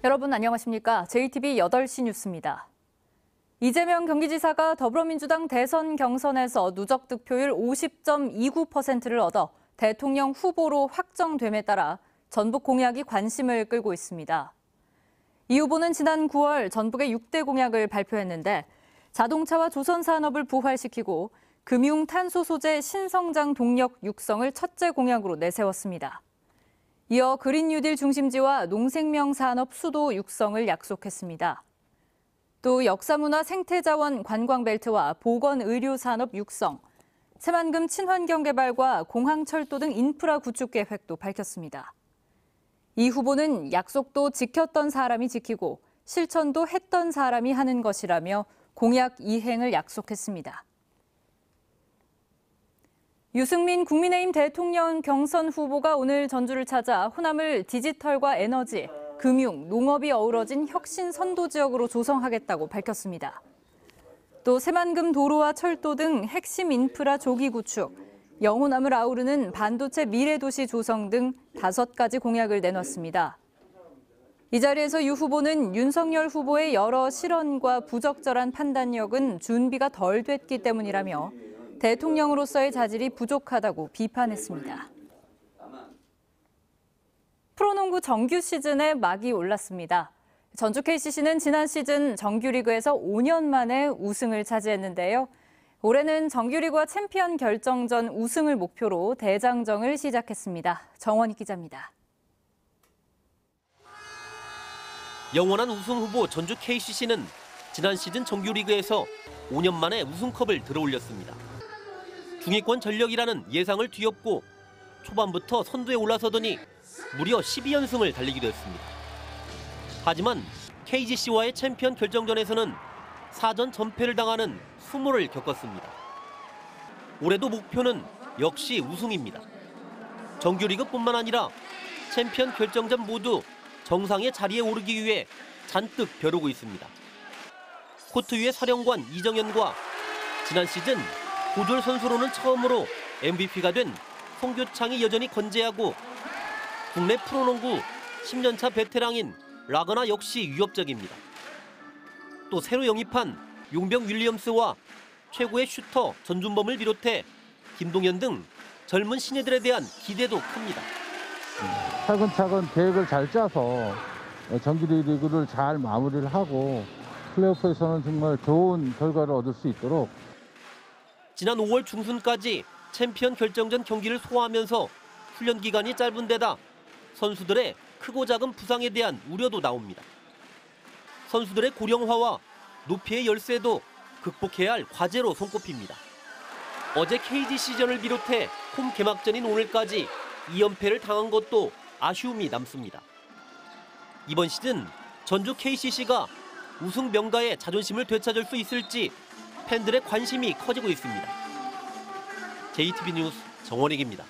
여러분 안녕하십니까? JTBC 8시 뉴스입니다. 이재명 경기지사가 더불어민주당 대선 경선에서 누적 득표율 50.29%를 얻어 대통령 후보로 확정됨에 따라 전북 공약이 관심을 끌고 있습니다. 이 후보는 지난 9월 전북의 6대 공약을 발표했는데 자동차와 조선산업을 부활시키고 금융 탄소 소재 신성장 동력 육성을 첫째 공약으로 내세웠습니다. 이어 그린 뉴딜 중심지와 농생명 산업 수도 육성을 약속했습니다. 또 역사문화 생태자원 관광벨트와 보건의료 산업 육성, 새만금 친환경 개발과 공항철도 등 인프라 구축 계획도 밝혔습니다. 이 후보는 약속도 지켰던 사람이 지키고 실천도 했던 사람이 하는 것이라며 공약 이행을 약속했습니다. 유승민 국민의힘 대통령 경선 후보가 오늘 전주를 찾아 호남을 디지털과 에너지, 금융, 농업이 어우러진 혁신 선도 지역으로 조성하겠다고 밝혔습니다. 또 새만금 도로와 철도 등 핵심 인프라 조기 구축, 영호남을 아우르는 반도체 미래도시 조성 등 5가지 공약을 내놨습니다. 이 자리에서 유 후보는 윤석열 후보의 여러 실언과 부적절한 판단력은 준비가 덜 됐기 때문이라며 대통령으로서의 자질이 부족하다고 비판했습니다. 프로농구 정규 시즌에 막이 올랐습니다. 전주 KCC는 지난 시즌 정규리그에서 5년 만에 우승을 차지했는데요. 올해는 정규리그와 챔피언 결정전 우승을 목표로 대장정을 시작했습니다. 정원희 기자입니다. 영원한 우승 후보 전주 KCC는 지난 시즌 정규리그에서 5년 만에 우승컵을 들어올렸습니다. 중위권 전력이라는 예상을 뒤엎고 초반부터 선두에 올라서더니 무려 12연승을 달리기도 했습니다. 하지만 KGC와의 챔피언 결정전에서는 4전 전패를 당하는 수모를 겪었습니다. 올해도 목표는 역시 우승입니다. 정규리그뿐만 아니라 챔피언 결정전 모두 정상의 자리에 오르기 위해 잔뜩 벼르고 있습니다. 코트 위의 사령관 이정현과 지난 시즌 고졸 선수로는 처음으로 MVP가 된 송교창이 여전히 건재하고 국내 프로농구 10년차 베테랑인 라거나 역시 위협적입니다. 또 새로 영입한 용병 윌리엄스와 최고의 슈터 전준범을 비롯해 김동현 등 젊은 신예들에 대한 기대도 큽니다. 차근차근 계획을 잘 짜서 정규리그를 잘 마무리를 하고 플레이오프에서는 정말 좋은 결과를 얻을 수 있도록 지난 5월 중순까지 챔피언 결정전 경기를 소화하면서 훈련 기간이 짧은 데다 선수들의 크고 작은 부상에 대한 우려도 나옵니다. 선수들의 고령화와 높이의 열세도 극복해야 할 과제로 손꼽힙니다. 어제 KGC전을 비롯해 홈 개막전인 오늘까지 2연패를 당한 것도 아쉬움이 남습니다. 이번 시즌 전주 KCC가 우승 명가의 자존심을 되찾을 수 있을지 팬들의 관심이 커지고 있습니다. JTBC 뉴스 정원익입니다.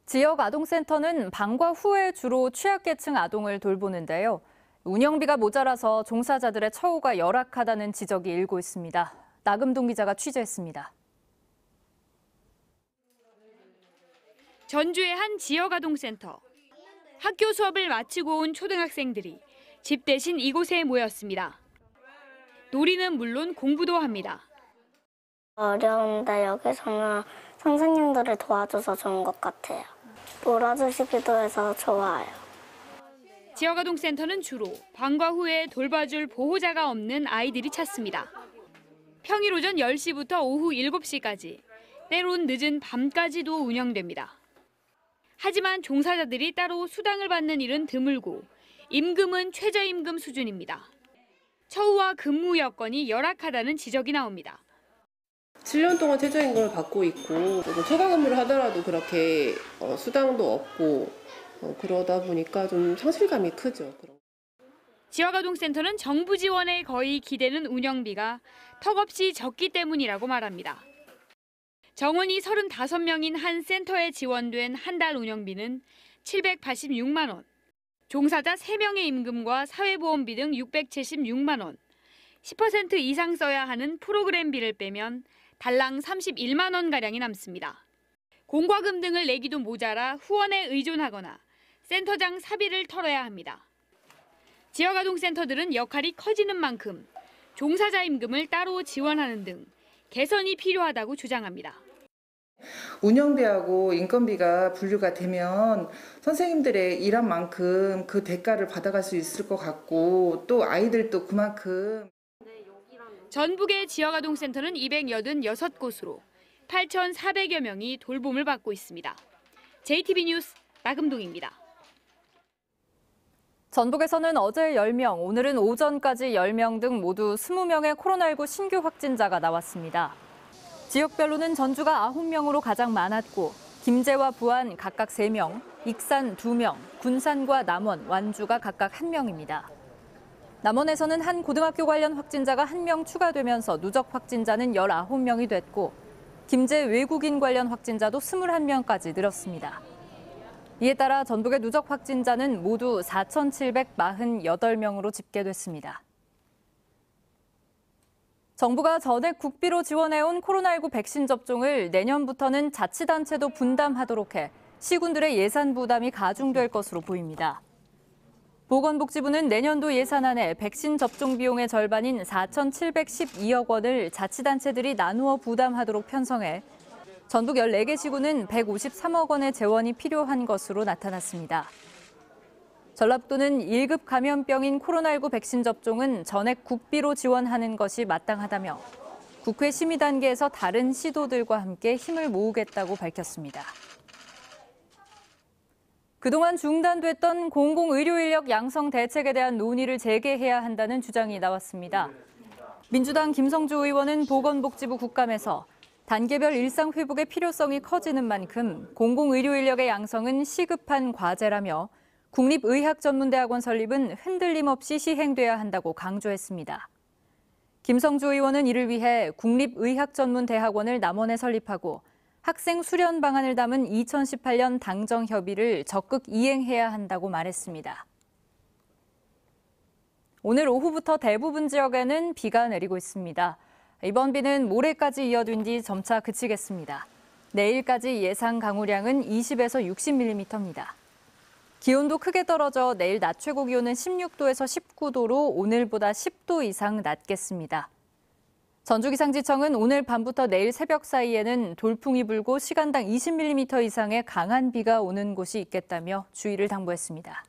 지역 아동센터는 방과 후에 주로 취약계층 아동을 돌보는데요. 운영비가 모자라서 종사자들의 처우가 열악하다는 지적이 일고 있습니다. 나금동 기자가 취재했습니다. 전주의 한 지역 아동센터. 학교 수업을 마치고 온 초등학생들이 집 대신 이곳에 모였습니다. 놀이는 물론 공부도 합니다. 어려운데 여기서는 선생님들을 도와줘서 좋은 것 같아요. 놀아주시기도 해서 좋아요. 지역아동센터는 주로 방과 후에 돌봐줄 보호자가 없는 아이들이 찾습니다. 평일 오전 10시부터 오후 7시까지, 때론 늦은 밤까지도 운영됩니다. 하지만 종사자들이 따로 수당을 받는 일은 드물고 임금은 최저임금 수준입니다. 처우와 근무 여건이 열악하다는 지적이 나옵니다. 7년 동안 최저임금을 받고 있고 초과 근무를 하더라도 그렇게 수당도 없고 그러다 보니까 좀 상실감이 크죠. 지역아동센터는 정부 지원에 거의 기대는 운영비가 턱없이 적기 때문이라고 말합니다. 정원이 35명인 한 센터에 지원된 한 달 운영비는 786만 원, 종사자 3명의 임금과 사회보험비 등 676만 원, 10% 이상 써야 하는 프로그램비를 빼면 달랑 31만 원가량이 남습니다. 공과금 등을 내기도 모자라 후원에 의존하거나 센터장 사비를 털어야 합니다. 지역아동센터들은 역할이 커지는 만큼 종사자 임금을 따로 지원하는 등 개선이 필요하다고 주장합니다. 운영비하고 인건비가 분류가 되면 선생님들의 일한 만큼 그 대가를 받아갈 수 있을 것 같고 또 아이들도 그만큼. 전북의 지역아동센터는 286곳으로 8,400여 명이 돌봄을 받고 있습니다. JTB 뉴스 나금동입니다. 전북에서는 어제 10명, 오늘은 오전까지 10명 등 모두 20명의 코로나19 신규 확진자가 나왔습니다. 지역별로는 전주가 9명으로 가장 많았고 김제와 부안 각각 3명, 익산 2명, 군산과 남원, 완주가 각각 1명입니다. 남원에서는 한 고등학교 관련 확진자가 1명 추가되면서 누적 확진자는 19명이 됐고 김제 외국인 관련 확진자도 21명까지 늘었습니다. 이에 따라 전북의 누적 확진자는 모두 4,748명으로 집계됐습니다. 정부가 전액 국비로 지원해온 코로나19 백신 접종을 내년부터는 자치단체도 분담하도록 해 시군들의 예산 부담이 가중될 것으로 보입니다. 보건복지부는 내년도 예산안에 백신 접종 비용의 절반인 4,712억 원을 자치단체들이 나누어 부담하도록 편성해 전북 14개 시군은 153억 원의 재원이 필요한 것으로 나타났습니다. 전라북도는 1급 감염병인 코로나19 백신 접종은 전액 국비로 지원하는 것이 마땅하다며 국회 심의 단계에서 다른 시도들과 함께 힘을 모으겠다고 밝혔습니다. 그동안 중단됐던 공공의료인력 양성 대책에 대한 논의를 재개해야 한다는 주장이 나왔습니다. 민주당 김성주 의원은 보건복지부 국감에서 단계별 일상 회복의 필요성이 커지는 만큼 공공의료인력의 양성은 시급한 과제라며 국립의학전문대학원 설립은 흔들림 없이 시행돼야 한다고 강조했습니다. 김성주 의원은 이를 위해 국립의학전문대학원을 남원에 설립하고 학생 수련 방안을 담은 2018년 당정 협의를 적극 이행해야 한다고 말했습니다. 오늘 오후부터 대부분 지역에는 비가 내리고 있습니다. 이번 비는 모레까지 이어진 뒤 점차 그치겠습니다. 내일까지 예상 강우량은 20에서 60mm입니다. 기온도 크게 떨어져 내일 낮 최고 기온은 16도에서 19도로 오늘보다 10도 이상 낮겠습니다. 전주기상지청은 오늘 밤부터 내일 새벽 사이에는 돌풍이 불고 시간당 20mm 이상의 강한 비가 오는 곳이 있겠다며 주의를 당부했습니다.